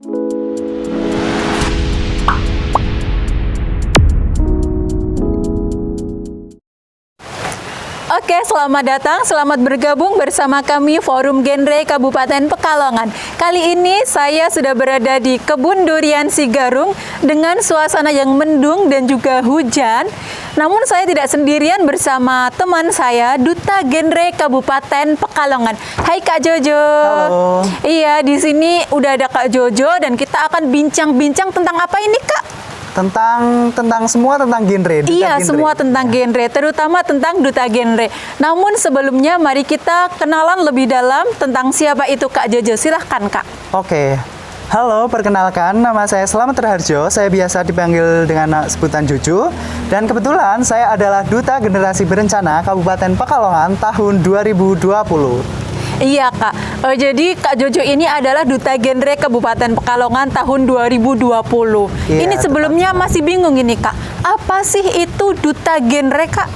Oke, selamat datang, selamat bergabung bersama kami Forum Genre Kabupaten Pekalongan. Kali ini saya sudah berada di Kebun Durian Sigarung dengan suasana yang mendung dan juga hujan. Namun saya tidak sendirian bersama teman saya, Duta Genre Kabupaten Pekalongan. Hai Kak Jojo. Halo. Iya, di sini udah ada Kak Jojo dan kita akan bincang-bincang tentang apa ini, Kak? Tentang semua tentang genre. Iya, semua tentang genre, terutama tentang Duta Genre. Namun sebelumnya mari kita kenalan lebih dalam tentang siapa itu Kak Jojo. Silahkan Kak. Oke. Halo, perkenalkan nama saya Slamet Raharjo. Saya biasa dipanggil dengan sebutan Jojo. Dan kebetulan saya adalah Duta Generasi Berencana Kabupaten Pekalongan tahun 2020. Iya Kak, jadi Kak Jojo ini adalah Duta Genre Kabupaten Pekalongan tahun 2020. Iya, Ini sebelumnya masih bingung ini Kak, apa sih itu Duta Genre Kak?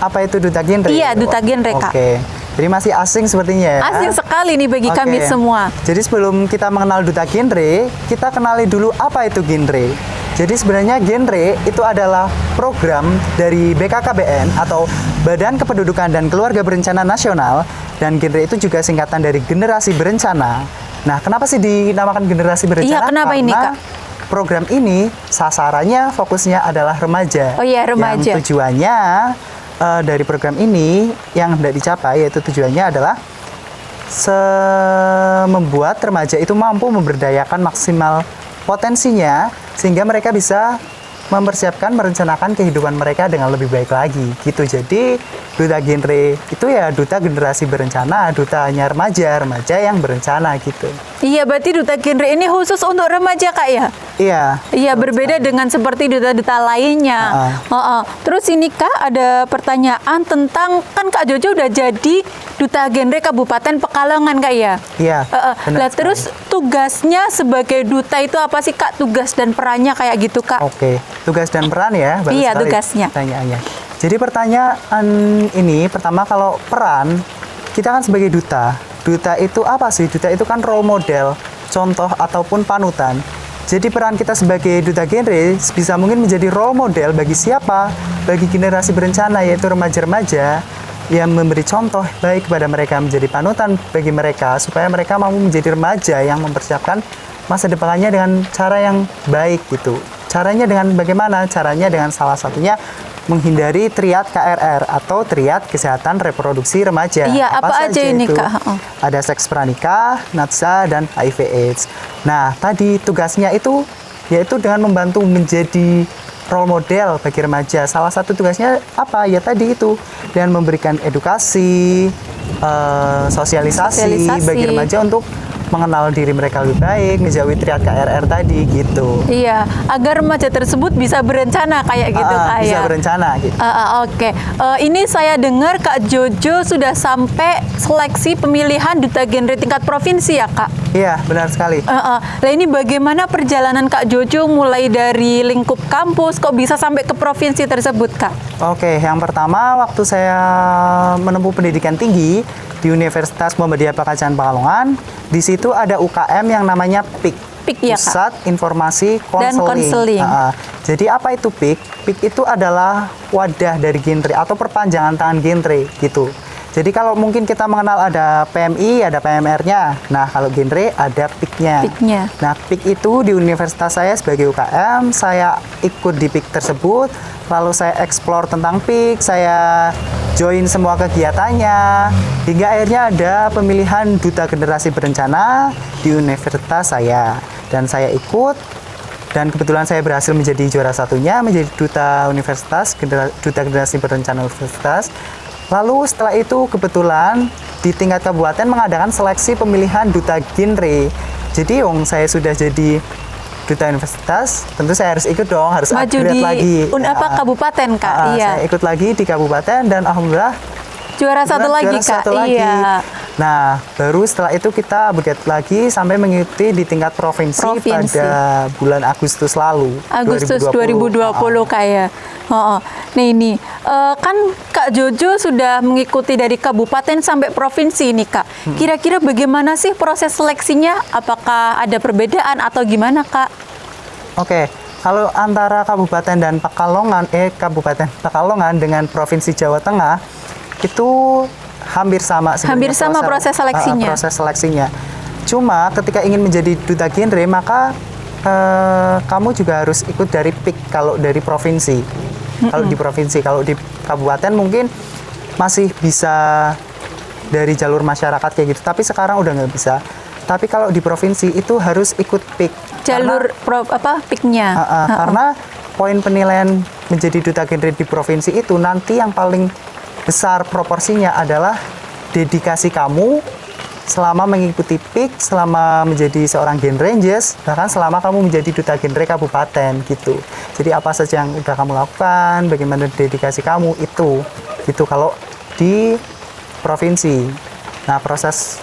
Apa itu Duta Genre? Iya, Duta Genre Kak. Oke, jadi masih asing sepertinya ya? Asing sekali nih bagi kami semua. Jadi sebelum kita mengenal Duta Genre, kita kenali dulu apa itu genre. Jadi sebenarnya genre itu adalah program dari BKKBN atau Badan Kependudukan dan Keluarga Berencana Nasional, dan genre itu juga singkatan dari Generasi Berencana. Nah, kenapa sih dinamakan Generasi Berencana? Iya, kenapa Karena ini, Kak? program ini sasarannya fokusnya adalah remaja. Oh iya, remaja. Yang tujuannya dari program ini yang hendak dicapai, yaitu tujuannya adalah membuat remaja itu mampu memberdayakan maksimal potensinya sehingga mereka bisa mempersiapkan, merencanakan kehidupan mereka dengan lebih baik lagi gitu. Jadi Duta Genre itu ya Duta Generasi Berencana, dutanya remaja yang berencana gitu. Iya, berarti Duta Genre ini khusus untuk remaja Kak ya? Iya. Iya, berbeda dengan seperti duta-duta lainnya. Terus ini Kak, ada pertanyaan tentang, kan Kak Jojo udah jadi Duta Genre Kabupaten Pekalongan Kak ya? Iya. Nah, terus tugasnya sebagai duta itu apa sih Kak? Tugas dan perannya kayak gitu Kak? Oke, tugas dan peran ya. Bagus Iya, sekali tugasnya. Pertanyaannya. Jadi pertanyaan ini, pertama kalau peran, kita kan sebagai duta. Duta itu apa sih? Duta itu kan role model, contoh ataupun panutan. Jadi peran kita sebagai Duta Genre bisa mungkin menjadi role model bagi siapa? Bagi generasi berencana, yaitu remaja-remaja yang memberi contoh baik kepada mereka, menjadi panutan bagi mereka supaya mereka mampu menjadi remaja yang mempersiapkan masa depannya dengan cara yang baik gitu. Caranya dengan bagaimana? Caranya dengan salah satunya menghindari triad KRR atau triad kesehatan reproduksi remaja. Iya, apa aja ini itu? Kak? Ada seks pranikah, NATSA, dan HIV/AIDS. Nah, tadi tugasnya itu yaitu dengan membantu menjadi role model bagi remaja. Salah satu tugasnya apa? Ya tadi itu, dan memberikan edukasi, sosialisasi bagi remaja untuk mengenal diri mereka lebih baik, menjauhi triad KRR tadi gitu. Iya, agar remaja tersebut bisa berencana kayak gitu Kak Bisa ya? berencana gitu. Oke. Ini saya dengar Kak Jojo sudah sampai seleksi pemilihan Duta Genre tingkat provinsi ya Kak? Iya, benar sekali. Nah, ini bagaimana perjalanan Kak Jojo mulai dari lingkup kampus kok bisa sampai ke provinsi tersebut Kak? Oke, yang pertama waktu saya menempuh pendidikan tinggi di Universitas Muhammadiyah Pakacahan Pekalongan, di situ ada UKM yang namanya PIK. PIK ya Kak? Pusat Informasi Dan Konseling. Jadi apa itu PIK? PIK itu adalah wadah dari genre atau perpanjangan tangan genre gitu. Jadi kalau mungkin kita mengenal ada PMI, ada PMR-nya. Nah, kalau genre ada PIK-nya. Nah, PIK itu di universitas saya sebagai UKM, saya ikut di PIK tersebut, lalu saya explore tentang PIK, saya join semua kegiatannya, hingga akhirnya ada pemilihan Duta Generasi Berencana di universitas saya. Dan saya ikut, dan kebetulan saya berhasil menjadi juara satunya, menjadi Duta Universitas, Duta Generasi Berencana Universitas. Lalu setelah itu kebetulan di tingkat kabupaten mengadakan seleksi pemilihan Duta Genre. Jadi saya sudah jadi Duta Universitas, tentu saya harus ikut dong, harus upgrade lagi. Kabupaten Kak? Iya. Saya ikut lagi di kabupaten dan alhamdulillah juara satu lagi Kak? Iya. Nah, baru setelah itu kita update lagi sampai mengikuti di tingkat provinsi. Pada bulan Agustus lalu. Agustus 2020 kayak. Nah ini, kan Kak Jojo sudah mengikuti dari kabupaten sampai provinsi ini Kak. Kira-kira bagaimana sih proses seleksinya? Apakah ada perbedaan atau gimana Kak? Oke, kalau antara Kabupaten Pekalongan dengan Provinsi Jawa Tengah itu hampir sama sebenarnya. Hampir sama proses seleksinya. Proses seleksinya. Cuma ketika ingin menjadi duta genre maka kamu juga harus ikut dari PIK kalau dari provinsi. Kalau di provinsi, kalau di kabupaten mungkin masih bisa dari jalur masyarakat kayak gitu. Tapi sekarang udah nggak bisa. Tapi kalau di provinsi itu harus ikut PIK. Jalur PIK-nya. Karena poin penilaian menjadi duta genre di provinsi itu nanti yang paling besar proporsinya adalah dedikasi kamu selama mengikuti PIK, selama menjadi seorang Genre Rangers, bahkan selama kamu menjadi duta genre kabupaten gitu. Jadi apa saja yang udah kamu lakukan, bagaimana dedikasi kamu itu kalau di provinsi. Nah, proses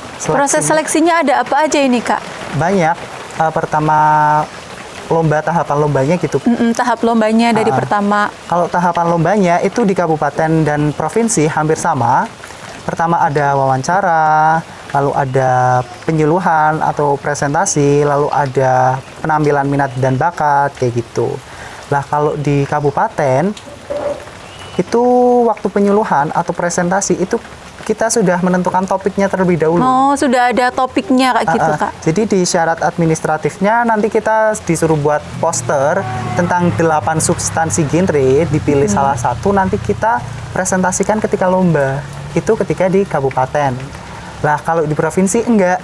seleksinya ada apa aja ini Kak? Banyak. Pertama tahapan lombanya gitu. Tahap lombanya dari pertama. Kalau tahapan lombanya itu di kabupaten dan provinsi hampir sama. Pertama ada wawancara, lalu ada penyuluhan atau presentasi, lalu ada penampilan minat dan bakat kayak gitu. Lah kalau di kabupaten itu waktu penyuluhan atau presentasi itu kita sudah menentukan topiknya terlebih dahulu. Oh, sudah ada topiknya Kak gitu Kak. Jadi di syarat administratifnya nanti kita disuruh buat poster tentang 8 substansi genre, dipilih salah satu, nanti kita presentasikan ketika lomba. Itu ketika di kabupaten. Lah kalau di provinsi enggak,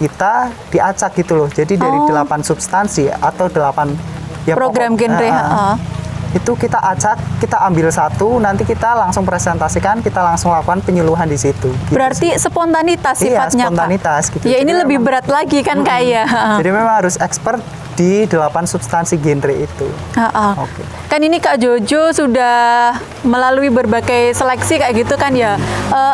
kita diacak gitu loh. Jadi dari 8 substansi atau 8 program genre. Itu kita acak, kita ambil satu, nanti kita langsung presentasikan, kita langsung lakukan penyuluhan di situ. Gitu. Berarti spontanitas sifatnya, iya, spontanitas, Kak? Gitu. Ya, ini lebih berat lagi kan Kak ya. Jadi memang harus expert di 8 substansi genre itu. Okay. Kan ini Kak Jojo sudah melalui berbagai seleksi kayak gitu kan ya.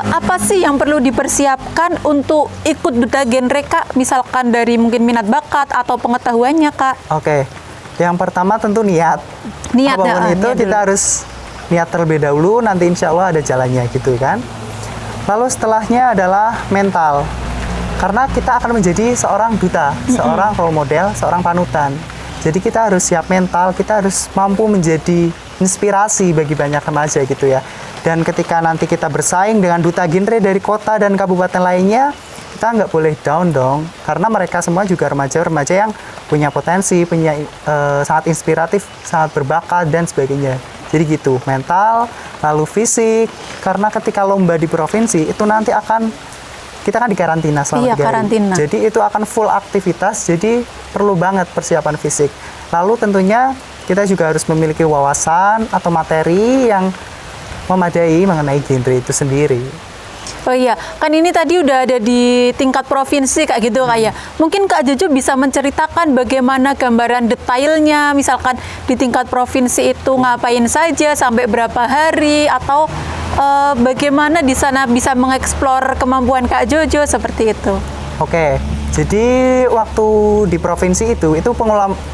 Apa sih yang perlu dipersiapkan untuk ikut duta genre Kak? Misalkan dari mungkin minat bakat atau pengetahuannya Kak? Oke. Yang pertama tentu niat. Apapun itu kita harus niat terlebih dahulu, nanti insya Allah ada jalannya gitu kan. Lalu setelahnya adalah mental. Karena kita akan menjadi seorang duta, seorang role model, seorang panutan. Jadi kita harus siap mental, kita harus mampu menjadi inspirasi bagi banyak remaja gitu ya. Dan ketika nanti kita bersaing dengan duta genre dari kota dan kabupaten lainnya, kita nggak boleh down dong, karena mereka semua juga remaja-remaja yang punya potensi, punya sangat inspiratif, sangat berbakat dan sebagainya. Jadi gitu, mental, lalu fisik, karena ketika lomba di provinsi itu nanti kita kan di karantina selama 3 hari. Karantina. Jadi itu akan full aktivitas, jadi perlu banget persiapan fisik. Lalu tentunya kita juga harus memiliki wawasan atau materi yang memadai mengenai genre itu sendiri. Oh iya, kan ini tadi udah ada di tingkat provinsi kayak gitu kayak. Mungkin Kak Jojo bisa menceritakan bagaimana gambaran detailnya, misalkan di tingkat provinsi itu ngapain saja, sampai berapa hari, atau bagaimana di sana bisa mengeksplor kemampuan Kak Jojo seperti itu. Oke, jadi waktu di provinsi itu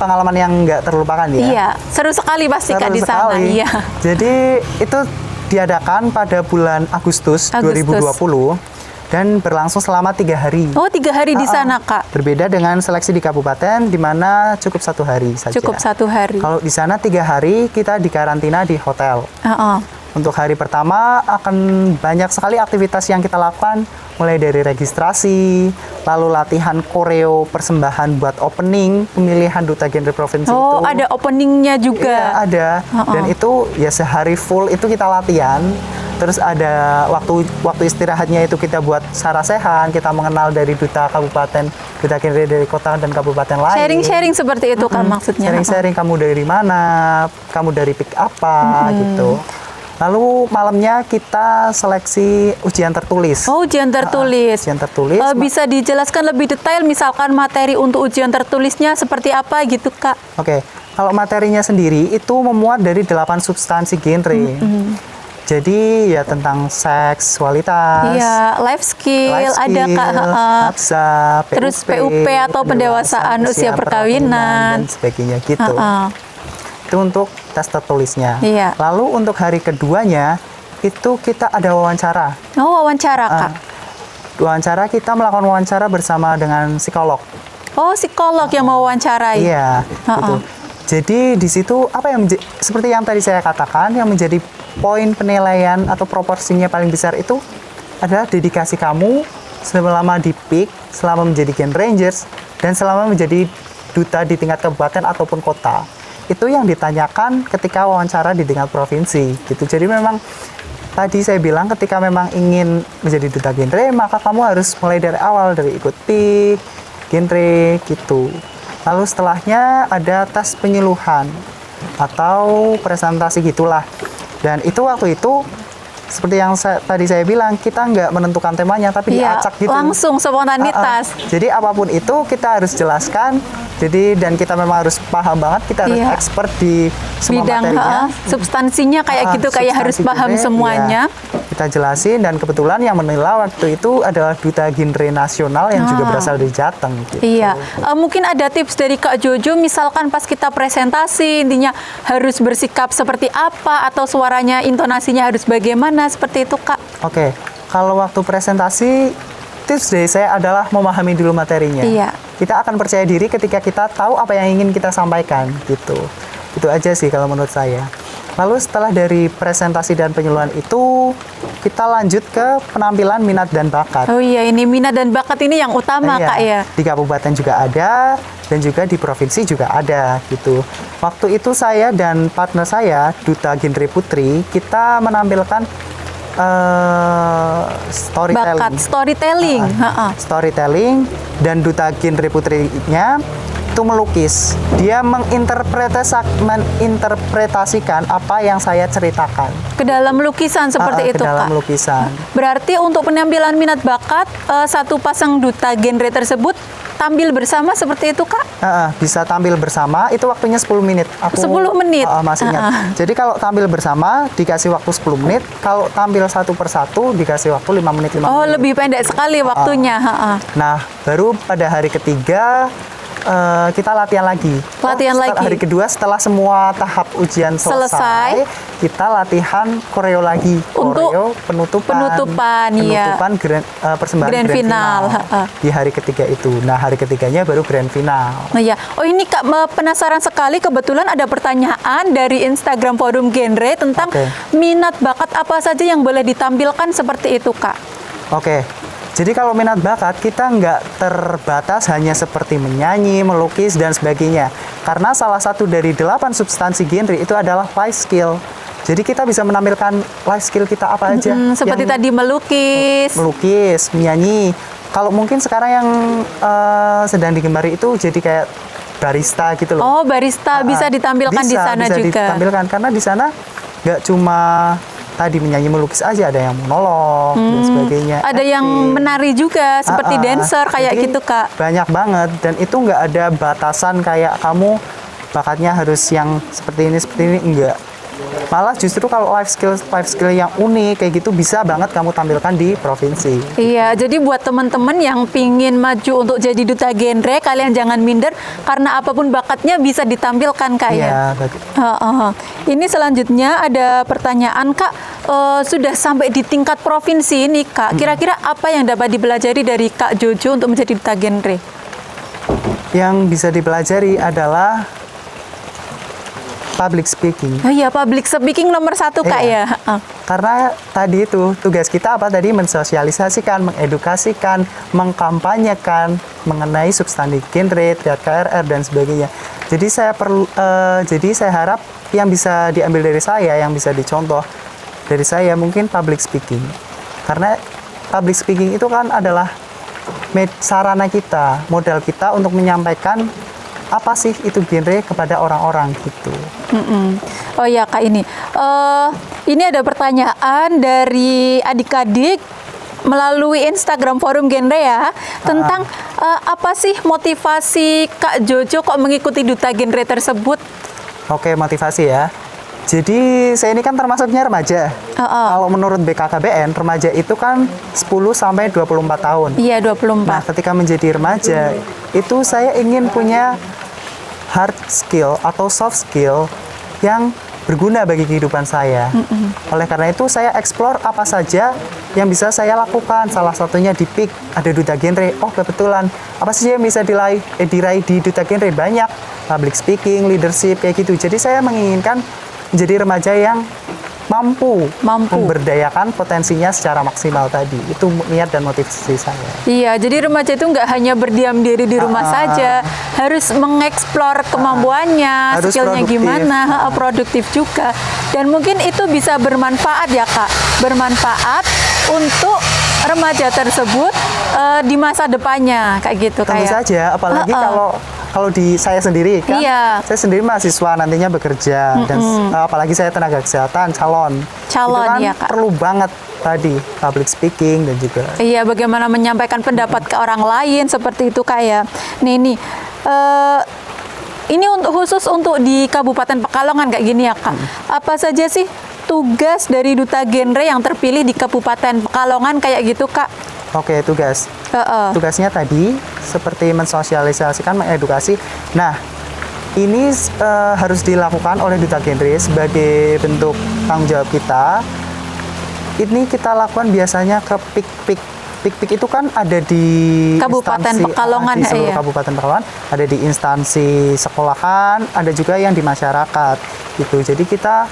pengalaman yang nggak terlupakan ya. Iya, seru sekali pasti Kak di sana. Iya. Jadi itu diadakan pada bulan Agustus 2020 dan berlangsung selama 3 hari. Oh, 3 hari di sana Kak. Berbeda dengan seleksi di kabupaten di mana cukup 1 hari saja. Cukup 1 hari. Kalau di sana 3 hari kita dikarantina di hotel. Untuk hari pertama akan banyak sekali aktivitas yang kita lakukan, mulai dari registrasi, lalu latihan koreo persembahan buat opening, pemilihan duta genre provinsi itu. Oh, ada openingnya juga? Iya, ada. Dan itu ya sehari full itu kita latihan. Terus ada waktu istirahatnya itu kita buat sarasehan, kita mengenal dari duta kabupaten, duta genre dari kota dan kabupaten lain. Sharing-sharing seperti itu kan maksudnya? Sharing-sharing, kamu dari mana, kamu dari PIK apa gitu. Lalu malamnya kita seleksi ujian tertulis. Oh, ujian tertulis. Ujian tertulis. Bisa dijelaskan lebih detail, misalkan materi untuk ujian tertulisnya seperti apa gitu, Kak? Oke, kalau materinya sendiri itu memuat dari 8 substansi genre. Jadi ya tentang seksualitas, Iya, life skill, ada Kak. Hafsa, Terus PUP atau pendewasaan usia perkawinan dan sebagainya gitu. Heeh. Itu untuk tes tertulisnya. Iya. Lalu untuk hari keduanya itu kita ada wawancara. Oh, wawancara Kak. Wawancara, kita melakukan wawancara bersama dengan psikolog. Oh, psikolog yang mau wawancarai. Iya, gitu. Jadi di situ apa yang seperti yang tadi saya katakan, yang menjadi poin penilaian atau proporsinya paling besar itu adalah dedikasi kamu selama di PIK, selama menjadi Gen Rangers, dan selama menjadi duta di tingkat kabupaten ataupun kota. Itu yang ditanyakan ketika wawancara di tingkat provinsi, gitu. Jadi memang tadi saya bilang ketika memang ingin menjadi duta genre, maka kamu harus mulai dari awal, dari ikut PIK, genre, gitu. Lalu setelahnya ada tes penyuluhan atau presentasi gitulah. Dan itu waktu itu seperti yang tadi saya bilang, kita nggak menentukan temanya, tapi Iya, diacak gitu. langsung spontanitas. Jadi apapun itu kita harus jelaskan. Jadi dan kita memang harus paham banget, kita harus Iya. expert di semua Bidang materinya. substansinya kayak gitu, kayak harus Substansi paham genre, semuanya. ya, kita jelasin, dan kebetulan yang menilai waktu itu adalah duta genre nasional yang juga berasal dari Jateng. Gitu. Iya, mungkin ada tips dari Kak Jojo, misalkan pas kita presentasi, intinya harus bersikap seperti apa, atau suaranya, intonasinya harus bagaimana, seperti itu Kak. Oke, kalau waktu presentasi, tips dari saya adalah memahami dulu materinya. Iya. Kita akan percaya diri ketika kita tahu apa yang ingin kita sampaikan, gitu. Itu aja sih kalau menurut saya. Lalu setelah dari presentasi dan penyuluhan itu, kita lanjut ke penampilan minat dan bakat. Oh iya, ini minat dan bakat ini yang utama Iya, Kak ya. di kabupaten juga ada, dan juga di provinsi juga ada, gitu. Waktu itu saya dan partner saya, Duta Genre Putri, kita menampilkan storytelling. Bakat storytelling. Storytelling, dan Duta Genre Putrinya itu melukis. Dia menginterpretasikan apa yang saya ceritakan. Ke dalam lukisan seperti itu Ke dalam Kak. lukisan. Berarti untuk penampilan minat bakat, satu pasang duta genre tersebut tampil bersama seperti itu Kak? Bisa tampil bersama, itu waktunya 10 menit. Aku 10 menit? Masih ingat. Jadi kalau tampil bersama dikasih waktu 10 menit, kalau tampil satu persatu dikasih waktu 5 menit. Oh, lebih pendek sekali waktunya. Nah, baru pada hari ketiga kita latihan lagi. Latihan lagi. Hari kedua setelah semua tahap ujian selesai, kita latihan koreo lagi. Untuk koreo penutupan ya. Persembahan Grand final. Di hari ketiga itu. Nah, hari ketiganya baru grand final. Nah, ya. Oh, ini Kak penasaran sekali, kebetulan ada pertanyaan dari Instagram Forum Genre tentang minat bakat apa saja yang boleh ditampilkan seperti itu Kak. Oke. Jadi kalau minat bakat, kita nggak terbatas hanya seperti menyanyi, melukis, dan sebagainya. Karena salah satu dari 8 substansi genre itu adalah life skill. Jadi kita bisa menampilkan life skill kita apa aja. Seperti tadi melukis, menyanyi. Kalau mungkin sekarang yang sedang digemari itu jadi kayak barista gitu loh. Oh, barista bisa ditampilkan di sana bisa juga. Bisa ditampilkan, karena di sana nggak cuma tadi menyanyi melukis aja, ada yang monolog dan sebagainya. Ada yang menari juga seperti dancer kayak Jadi, gitu Kak. Banyak banget, dan itu nggak ada batasan kayak kamu bakatnya harus yang seperti ini enggak. Malah justru kalau life skill yang unik kayak gitu bisa banget kamu tampilkan di provinsi. Iya, jadi buat teman-teman yang pingin maju untuk jadi duta genre, kalian jangan minder karena apapun bakatnya bisa ditampilkan Kak ya. Ini selanjutnya ada pertanyaan Kak, sudah sampai di tingkat provinsi ini Kak, kira-kira apa yang dapat dipelajari dari Kak Jojo untuk menjadi duta genre? Yang bisa dipelajari adalah public speaking. Oh iya, public speaking nomor 1 Kak ya. Karena tadi itu tugas kita apa tadi, mensosialisasikan, mengedukasikan, mengkampanyekan mengenai substansi genre, triad KRR dan sebagainya. Jadi saya harap yang bisa diambil dari saya, yang bisa dicontoh dari saya mungkin public speaking. Karena public speaking itu kan adalah sarana kita, modal kita untuk menyampaikan apa sih itu genre kepada orang-orang gitu. Oh ya Kak, ini ada pertanyaan dari adik-adik melalui Instagram Forum Genre ya, tentang apa sih motivasi Kak Jojo kok mengikuti duta genre tersebut? Oke, motivasi ya. Jadi saya ini kan termasuknya remaja. Kalau menurut BKKBN, remaja itu kan 10 sampai 24 tahun. Iya, 24. Nah, ketika menjadi remaja, itu saya ingin punya hard skill atau soft skill yang berguna bagi kehidupan saya. Oleh karena itu, saya explore apa saja yang bisa saya lakukan. Salah satunya di PIK, ada duta genre. Oh, kebetulan. Apa saja yang bisa diraih di duta genre? Banyak. Public speaking, leadership, kayak gitu. Jadi saya menginginkan menjadi remaja yang mampu memberdayakan potensinya secara maksimal tadi. Itu niat dan motivasi saya. Iya, jadi remaja itu nggak hanya berdiam diri di rumah saja, harus mengeksplor kemampuannya, harus skillnya produktif. gimana, produktif juga. Dan mungkin itu bisa bermanfaat ya Kak, bermanfaat untuk remaja tersebut di masa depannya, kayak gitu. Tentu saja, apalagi kalau di saya sendiri kan, saya sendiri mahasiswa nantinya bekerja dan apalagi saya tenaga kesehatan calon itu kan ya, Kak. perlu banget tadi public speaking dan juga bagaimana menyampaikan pendapat ke orang lain seperti itu Kak ya. Nih ini khusus untuk di Kabupaten Pekalongan kayak gini ya Kak. Apa saja sih tugas dari duta genre yang terpilih di Kabupaten Pekalongan kayak gitu Kak? Oke, tugasnya tadi seperti mensosialisasikan, mengedukasi. Nah, ini harus dilakukan oleh duta genre sebagai bentuk tanggung jawab kita. Ini kita lakukan biasanya ke PIK-PIK. PIK-PIK itu kan ada di Kabupaten Pekalongan, di seluruh Kabupaten Pekalongan, ada di instansi sekolahan, ada juga yang di masyarakat gitu. Jadi kita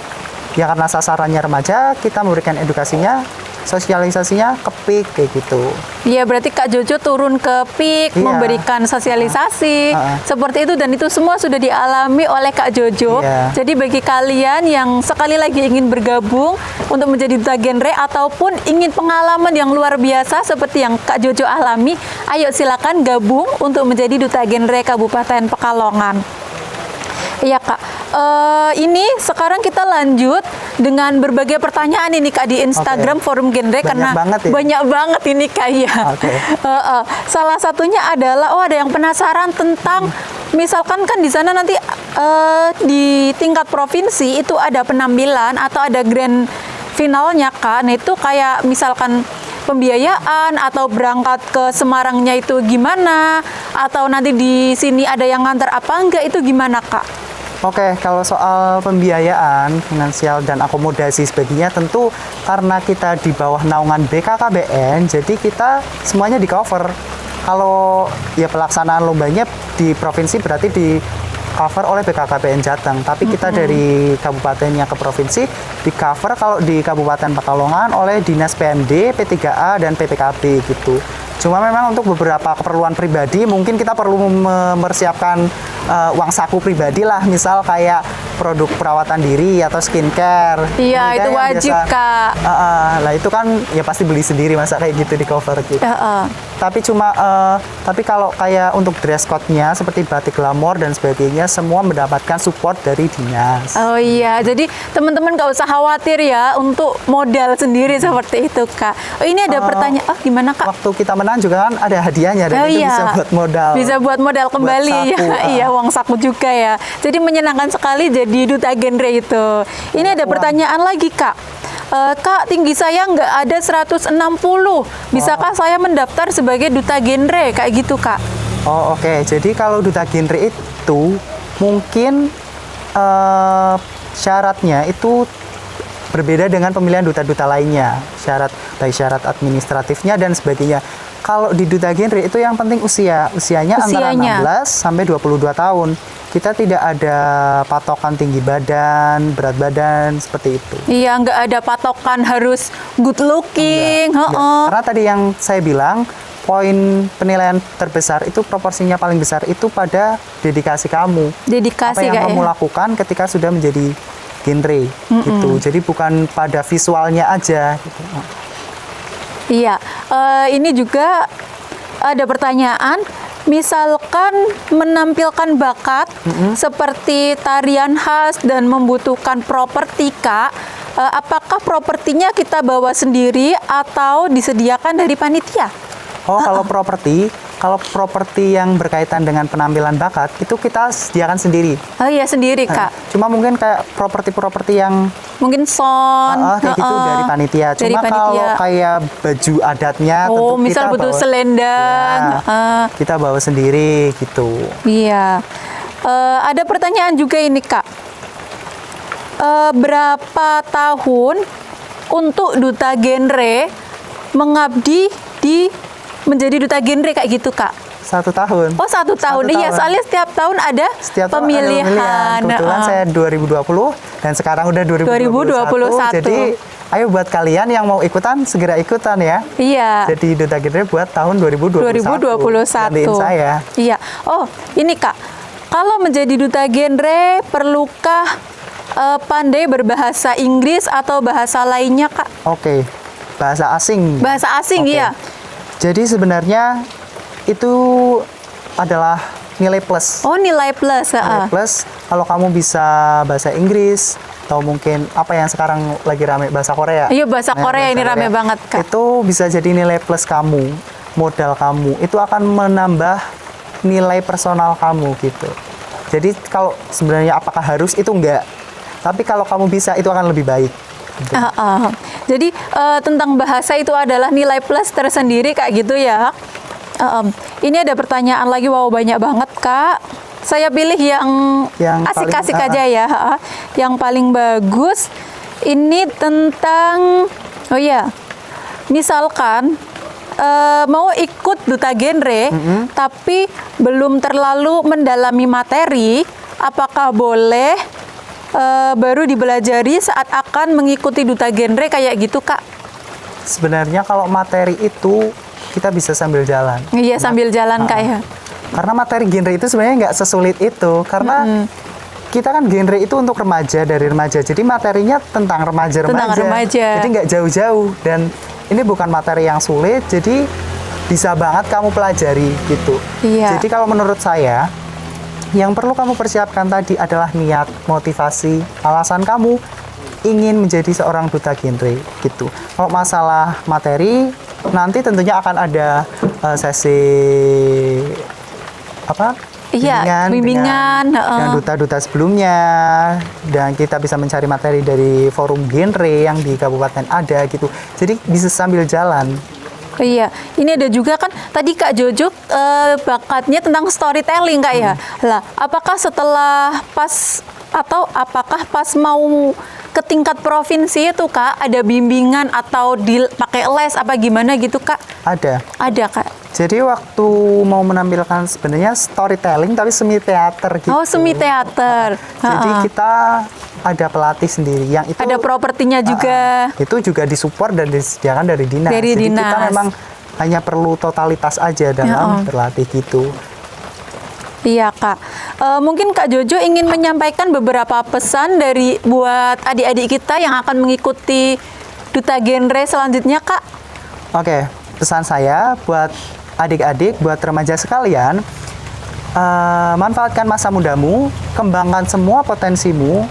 ya karena sasarannya remaja, kita memberikan edukasinya, sosialisasinya ke PIK kayak gitu. Iya, berarti Kak Jojo turun ke PIK, memberikan sosialisasi seperti itu, dan itu semua sudah dialami oleh Kak Jojo. Jadi bagi kalian yang sekali lagi ingin bergabung untuk menjadi duta genre ataupun ingin pengalaman yang luar biasa seperti yang Kak Jojo alami, ayo silakan gabung untuk menjadi duta genre Kabupaten Pekalongan. Iya Kak, ini sekarang kita lanjut dengan berbagai pertanyaan ini Kak di Instagram Forum Genre, karena banyak banget ini Kak ya. Salah satunya adalah ada yang penasaran tentang misalkan kan di sana nanti di tingkat provinsi itu ada penampilan atau ada grand finalnya Kak. Nah itu kayak misalkan pembiayaan atau berangkat ke Semarangnya itu gimana, atau nanti di sini ada yang nganter apa enggak, itu gimana Kak? Oke, kalau soal pembiayaan, finansial, dan akomodasi sebagainya, tentu karena kita di bawah naungan BKKBN, jadi kita semuanya di cover. Kalau ya pelaksanaan lombanya di provinsi berarti di cover oleh BKKBN Jateng, tapi kita dari kabupatennya ke provinsi di cover kalau di Kabupaten Pekalongan oleh Dinas PMD, P3A, dan PPKB gitu. Cuma memang untuk beberapa keperluan pribadi mungkin kita perlu mempersiapkan uang saku pribadi lah, misal kayak produk perawatan diri atau skincare. Iya, itu wajib biasa, Kak. Lah itu kan ya pasti beli sendiri, masa kayak gitu di cover gitu. Tapi kalau kayak untuk dress code-nya seperti batik glamor dan sebagainya semua mendapatkan support dari dinas. Oh iya, jadi teman-teman gak usah khawatir ya untuk modal sendiri seperti itu Kak. Oh ini ada pertanyaan, gimana Kak? Waktu kita menang juga kan ada hadiahnya dan itu bisa buat modal. Bisa buat modal kembali ya. Iya, uang saku juga ya. Jadi menyenangkan sekali jadi duta genre itu. Ini ada pertanyaan lagi Kak. Kak, tinggi saya nggak ada 160. Bisakah saya mendaftar sebagai duta genre kayak gitu Kak? Oh oke. Jadi kalau duta genre itu mungkin syaratnya itu berbeda dengan pemilihan duta-duta lainnya. Baik syarat administratifnya dan sebagainya. Kalau di duta genre itu yang penting usianya antara 16 sampai 22 tahun. Kita tidak ada patokan tinggi badan, berat badan, seperti itu. Iya, nggak ada patokan harus good looking. Enggak. Karena tadi yang saya bilang, poin penilaian terbesar itu proporsinya paling besar itu pada dedikasi kamu. Apa yang kamu lakukan ketika sudah menjadi genre gitu. Jadi bukan pada visualnya aja gitu. Iya, ini juga ada pertanyaan, misalkan menampilkan bakat seperti tarian khas dan membutuhkan properti Kak, apakah propertinya kita bawa sendiri atau disediakan dari panitia? Oh, kalau properti, kalau properti yang berkaitan dengan penampilan bakat itu kita sediakan sendiri. Oh iya, sendiri Kak. Cuma mungkin kayak properti-properti yang Mungkin son. kayak gitu dari panitia. Dari Cuma panitia. kalau kayak baju adatnya Oh, tentu misal kita butuh bawa, selendang. ya, kita bawa sendiri gitu. Iya. Ada pertanyaan juga ini Kak. Berapa tahun untuk duta genre mengabdi di menjadi duta genre kayak gitu Kak? 1 tahun. Oh, 1 tahun. Iya, tahun. soalnya setiap tahun ada Setiap tahun ada pemilihan. Kebetulan saya 2020 dan sekarang udah 2021. 2021. Jadi ayo buat kalian yang mau ikutan segera ikutan ya. Iya. Jadi duta genre buat tahun 2021. 2021. Gantiin saya. Iya. Oh, ini Kak. Kalau menjadi duta genre, perlukah pandai berbahasa Inggris atau bahasa lainnya, Kak? Oke. Bahasa asing. Bahasa asing, Oke. iya. Jadi sebenarnya itu adalah nilai plus. Oh, nilai plus. Nilai plus kalau kamu bisa bahasa Inggris atau mungkin apa yang sekarang lagi rame bahasa Korea. Iya, bahasa Nah, Korea bahasa ini rame Korea. banget, Kak. Itu bisa jadi nilai plus kamu, modal kamu. Itu akan menambah nilai personal kamu gitu. Jadi kalau sebenarnya apakah harus itu enggak. Tapi kalau kamu bisa itu akan lebih baik. Gitu. Jadi tentang bahasa itu adalah nilai plus tersendiri kayak gitu ya. Ini ada pertanyaan lagi, wow banyak banget Kak. Saya pilih yang asik-asik paling, aja ya. Yang paling bagus ini tentang, oh ya, misalkan mau ikut duta genre, tapi belum terlalu mendalami materi, apakah boleh baru dibelajari saat akan mengikuti duta genre kayak gitu Kak? Sebenarnya kalau materi itu kita bisa sambil jalan. Iya, sambil jalan Kak ya. Karena materi genre itu sebenarnya nggak sesulit itu. Karena kita kan genre itu untuk remaja, dari remaja. Jadi materinya tentang remaja-remaja. Tentang remaja. Jadi nggak jauh-jauh. Dan ini bukan materi yang sulit, jadi bisa banget kamu pelajari gitu. Iya. Jadi kalau menurut saya, yang perlu kamu persiapkan tadi adalah niat, motivasi, alasan kamu ingin menjadi seorang duta genre gitu. Kalau masalah materi, nanti tentunya akan ada sesi apa? Iya, bimbingan, dengan duta-duta sebelumnya, dan kita bisa mencari materi dari forum genre yang di kabupaten ada gitu. Jadi bisa sambil jalan. Iya, ini ada juga kan tadi Kak Jojo bakatnya tentang storytelling Kak ya. Lah, apakah setelah apakah pas mau ke tingkat provinsi itu Kak ada bimbingan atau pakai les apa gimana gitu Kak? Ada. Ada Kak. Jadi waktu mau menampilkan sebenarnya storytelling tapi semi teater gitu. Oh, semi teater. Jadi kita ada pelatih sendiri yang itu ada propertinya juga. Itu juga disupport dan disediakan dari dinas. Dari Jadi dinas. kita memang hanya perlu totalitas aja dalam berlatih gitu. Iya Kak, mungkin Kak Jojo ingin menyampaikan beberapa pesan buat adik-adik kita yang akan mengikuti duta genre selanjutnya Kak. Oke, pesan saya buat adik-adik, buat remaja sekalian, manfaatkan masa mudamu, kembangkan semua potensimu,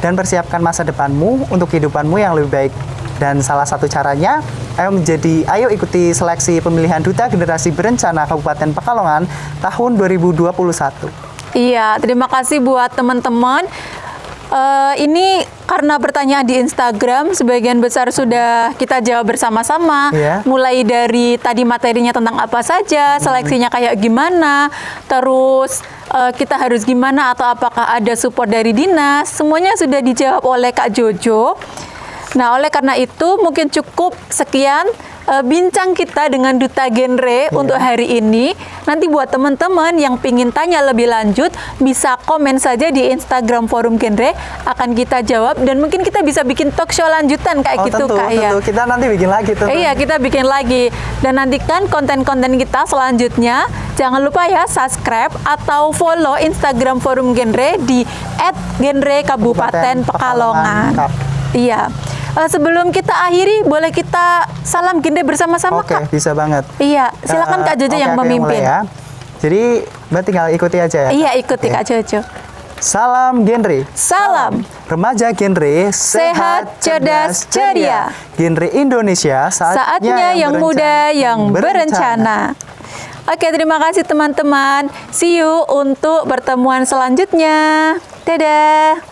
dan persiapkan masa depanmu untuk kehidupanmu yang lebih baik. Dan salah satu caranya, ayo ikuti seleksi pemilihan Duta Generasi Berencana Kabupaten Pekalongan tahun 2021. Iya, terima kasih buat teman-teman. Ini karena pertanyaan di Instagram, sebagian besar sudah kita jawab bersama-sama. Iya. Mulai dari tadi materinya tentang apa saja, seleksinya kayak gimana, terus kita harus gimana atau apakah ada support dari dinas, semuanya sudah dijawab oleh Kak Jojo. Nah, oleh karena itu mungkin cukup sekian bincang kita dengan Duta Genre untuk hari ini. Nanti buat teman-teman yang pingin tanya lebih lanjut, bisa komen saja di Instagram Forum Genre, akan kita jawab dan mungkin kita bisa bikin talk show lanjutan kayak gitu tentu, Kak ya. Tentu, kita nanti bikin lagi tuh. Iya, kita bikin lagi. Dan nantikan konten-konten kita selanjutnya. Jangan lupa ya subscribe atau follow Instagram Forum Genre di @genre-kabupaten Pekalongan. Iya. Sebelum kita akhiri, boleh kita salam genre bersama-sama Oke, Kak? bisa banget. Iya, silakan Kak Jojo yang memimpin. Mulai ya. Jadi, Mbak tinggal ikuti aja ya. Iya, ikuti Kak Jojo. Salam genre. Salam. Remaja genre, Sehat, cerdas, ceria. Genre Indonesia, Saatnya yang muda yang berencana. Oke, terima kasih teman-teman. See you untuk pertemuan selanjutnya. Dadah.